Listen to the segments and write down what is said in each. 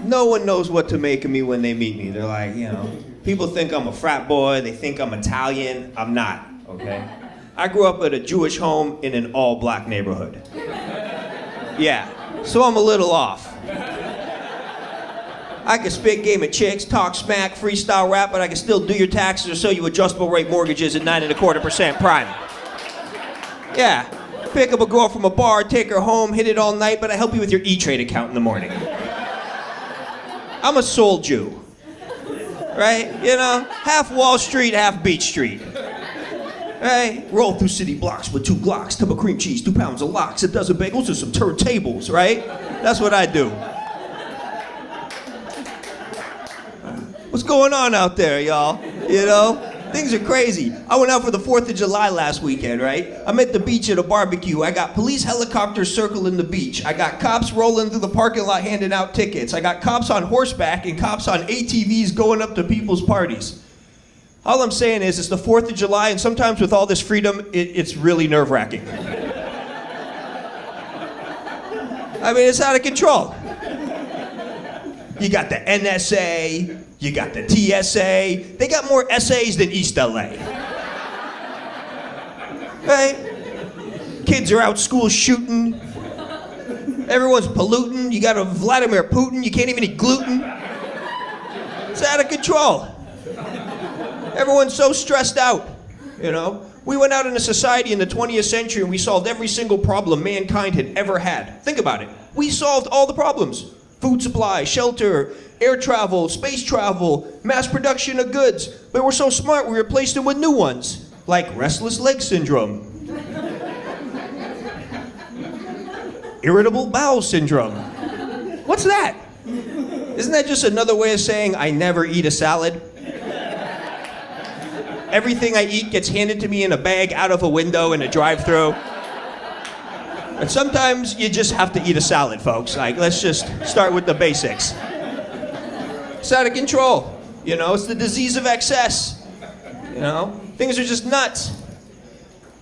No one knows what to make of me when they meet me. They're like, people think I'm a frat boy, they think I'm Italian. I'm not, okay? I grew up at a Jewish home in an all-black neighborhood. Yeah, so I'm a little off. I can spit game at chicks, talk smack, freestyle rap, but I can still do your taxes or sell you adjustable rate mortgages at 9.25% prime. Yeah, pick up a girl from a bar, take her home, hit it all night, but I help you with your E-Trade account in the morning. I'm a soul Jew, right? Half Wall Street, half Beach Street. Right? Roll through city blocks with 2 Glocks, tub of cream cheese, 2 pounds of lox, a dozen bagels, and some turntables, right? That's what I do. What's going on out there, y'all? Things are crazy. I went out for the 4th of July last weekend, right? I'm at the beach at a barbecue. I got police helicopters circling the beach. I got cops rolling through the parking lot handing out tickets. I got cops on horseback and cops on ATVs going up to people's parties. All I'm saying is it's the 4th of July, and sometimes with all this freedom, it's really nerve-wracking. I mean, it's out of control. You got the NSA, you got the TSA. They got more SAs than East LA. Right? Kids are out school shooting. Everyone's polluting. You got a Vladimir Putin. You can't even eat gluten. It's out of control. Everyone's so stressed out, We went out in a society in the 20th century and we solved every single problem mankind had ever had. Think about it. We solved all the problems. Food supply, shelter, air travel, space travel, mass production of goods. But we're so smart we replaced them with new ones, like restless leg syndrome, irritable bowel syndrome. What's that? Isn't that just another way of saying I never eat a salad? Everything I eat gets handed to me in a bag out of a window in a drive-thru. And sometimes you just have to eat a salad, folks. Let's just start with the basics. It's out of control. It's the disease of excess. Things are just nuts.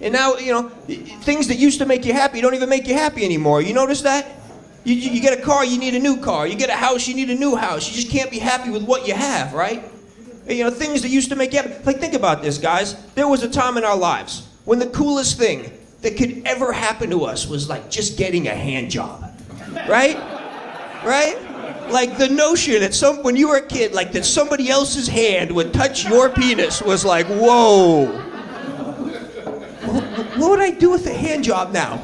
And now, things that used to make you happy don't even make you happy anymore. You notice that? You get a car, you need a new car. You get a house, you need a new house. You just can't be happy with what you have, right? Things that used to make you happy. Think about this, guys. There was a time in our lives when the coolest thing that could ever happen to us was just getting a hand job, right? Right? The notion that when you were a kid, that somebody else's hand would touch your penis was whoa. What would I do with a hand job now?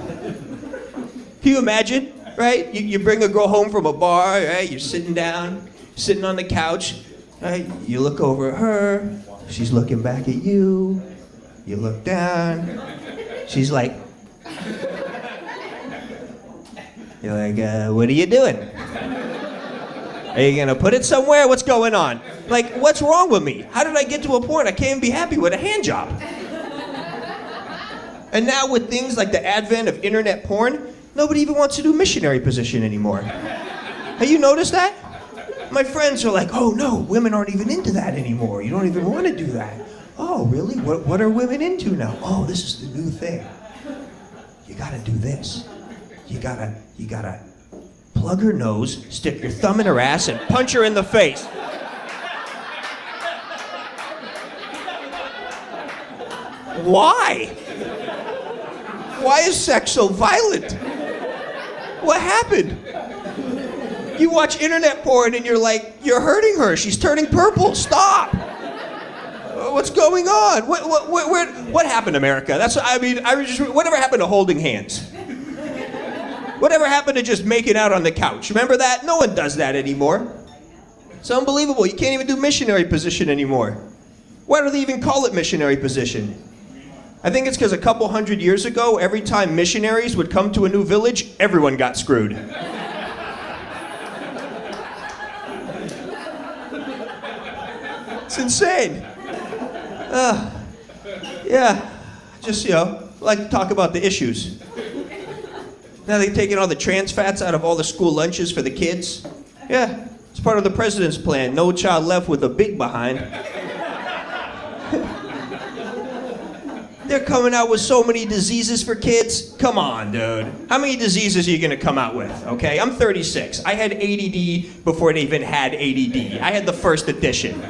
Can you imagine, right? You bring a girl home from a bar, right? You're sitting down, sitting on the couch. Right? You look over at her, she's looking back at you, you look down, she's like, you're like, what are you doing? Are you gonna put it somewhere? What's going on? What's wrong with me? How did I get to a point I can't even be happy with a hand job? And now with things like the advent of internet porn, nobody even wants to do missionary position anymore. Have you noticed that? My friends are like, oh no, women aren't even into that anymore. You don't even want to do that. Oh, really? What are women into now? Oh, this is the new thing. You gotta do this. You gotta plug her nose, stick your thumb in her ass, and punch her in the face. Why? Why is sex so violent? What happened? You watch internet porn and you're like, you're hurting her. She's turning purple. Stop. What's going on? What happened, America? Whatever happened to holding hands? Whatever happened to just making out on the couch? Remember that? No one does that anymore. It's unbelievable. You can't even do missionary position anymore. Why do they even call it missionary position? I think it's because a couple hundred years ago, every time missionaries would come to a new village, everyone got screwed. It's insane. Yeah, just, like to talk about the issues. Now they're taking all the trans fats out of all the school lunches for the kids. Yeah, it's part of the president's plan. No child left with a big behind. They're coming out with so many diseases for kids. Come on, dude. How many diseases are you gonna come out with, okay? I'm 36. I had ADD before they even had ADD. I had the first edition.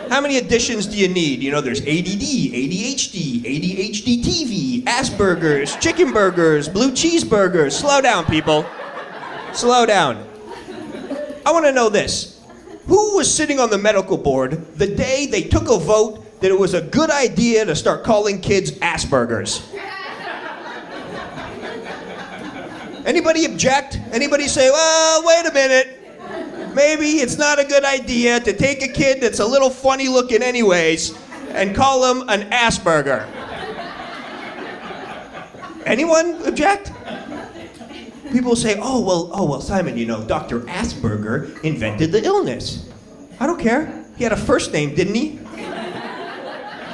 How many editions do you need? You know, there's ADD, ADHD, ADHD TV, Asperger's, chicken burgers, blue cheeseburgers. Slow down, people. Slow down. I wanna know this. Who was sitting on the medical board the day they took a vote that it was a good idea to start calling kids Asperger's? Anybody object? Anybody say, well, wait a minute. Maybe it's not a good idea to take a kid that's a little funny looking anyways and call him an Asperger? Anyone object? People say, oh, well, Simon, you know, Dr. Asperger invented the illness. I don't care. He had a first name, didn't he?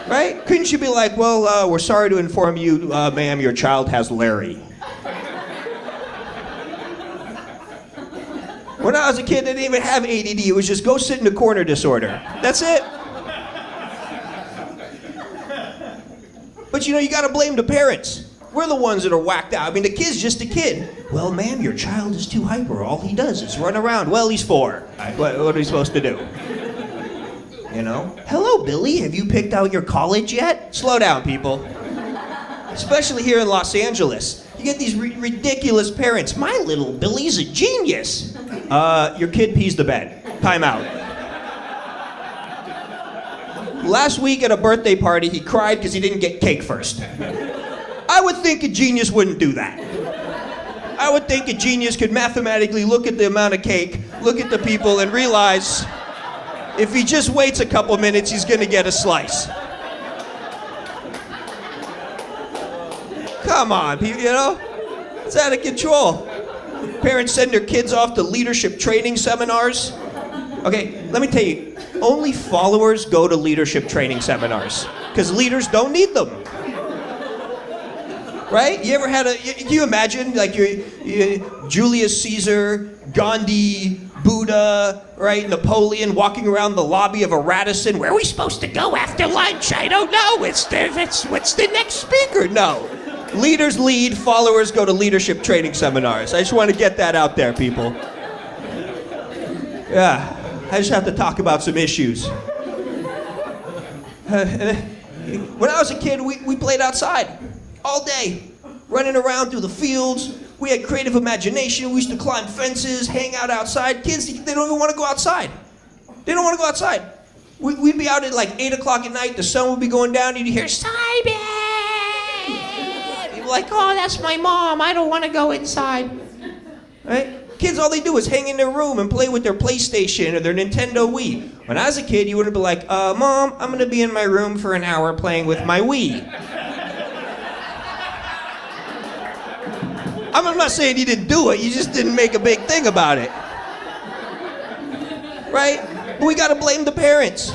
Right? Couldn't you be like, well, we're sorry to inform you, ma'am, your child has Larry. When I was a kid, they didn't even have ADD. It was just go sit in a corner disorder. That's it. But you know, you gotta blame the parents. We're the ones that are whacked out. I mean, the kid's just a kid. Well, ma'am, your child is too hyper. All he does is run around. Well, he's 4. What are we supposed to do? You know? Hello, Billy. Have you picked out your college yet? Slow down, people. Especially here in Los Angeles. You get these ridiculous parents. My little Billy's a genius. Your kid pees the bed. Time out. Last week at a birthday party, he cried because he didn't get cake first. I would think a genius wouldn't do that. I would think a genius could mathematically look at the amount of cake, look at the people, and realize if he just waits a couple minutes, he's gonna get a slice. Come on, you know? It's out of control. Parents send their kids off to leadership training seminars. Okay, let me tell you, only followers go to leadership training seminars, because leaders don't need them. Right? You ever had can you imagine, like, Julius Caesar, Gandhi, Buddha, right, Napoleon walking around the lobby of a Radisson? Where are we supposed to go after lunch? I don't know. What's the next speaker? No. Leaders lead, followers go to leadership training seminars. I just want to get that out there, people. Yeah, I just have to talk about some issues. When I was a kid, we played outside all day, running around through the fields. We had creative imagination. We used to climb fences, hang out outside. Kids, they don't even want to go outside. They don't want to go outside. We'd be out at like 8 o'clock at night. The sun would be going down. You'd hear, Simon! You'd be like, oh, that's my mom. I don't want to go inside. Right? Kids, all they do is hang in their room and play with their PlayStation or their Nintendo Wii. When I was a kid, you would be like, Mom, I'm going to be in my room for an hour playing with my Wii. I'm not saying you didn't do it, you just didn't make a big thing about it. Right? But we gotta blame the parents.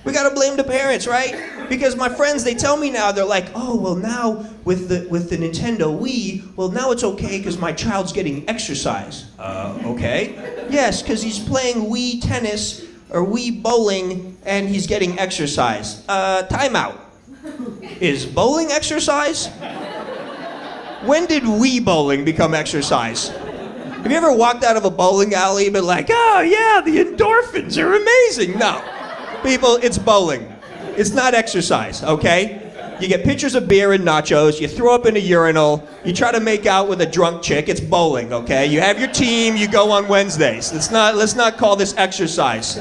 We gotta blame the parents, right? Because my friends, they tell me now, they're like, oh, well now with the Nintendo Wii, well now it's okay because my child's getting exercise. Okay. Yes, because he's playing Wii tennis or Wii bowling and he's getting exercise. Time out. Is bowling exercise? When did Wii bowling become exercise? Have you ever walked out of a bowling alley and been like, oh yeah, the endorphins are amazing? No. People, it's bowling. It's not exercise, okay? You get pitchers of beer and nachos, you throw up in a urinal, you try to make out with a drunk chick, it's bowling, okay? You have your team, you go on Wednesdays. Let's not call this exercise.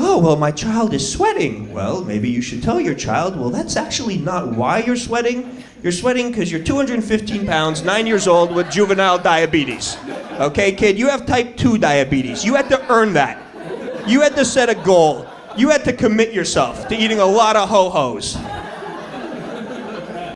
Oh, well, my child is sweating. Well, maybe you should tell your child, well, that's actually not why you're sweating. You're sweating because you're 215 pounds, 9 years old with juvenile diabetes. Okay, kid, you have type 2 diabetes. You had to earn that. You had to set a goal. You had to commit yourself to eating a lot of ho-hos.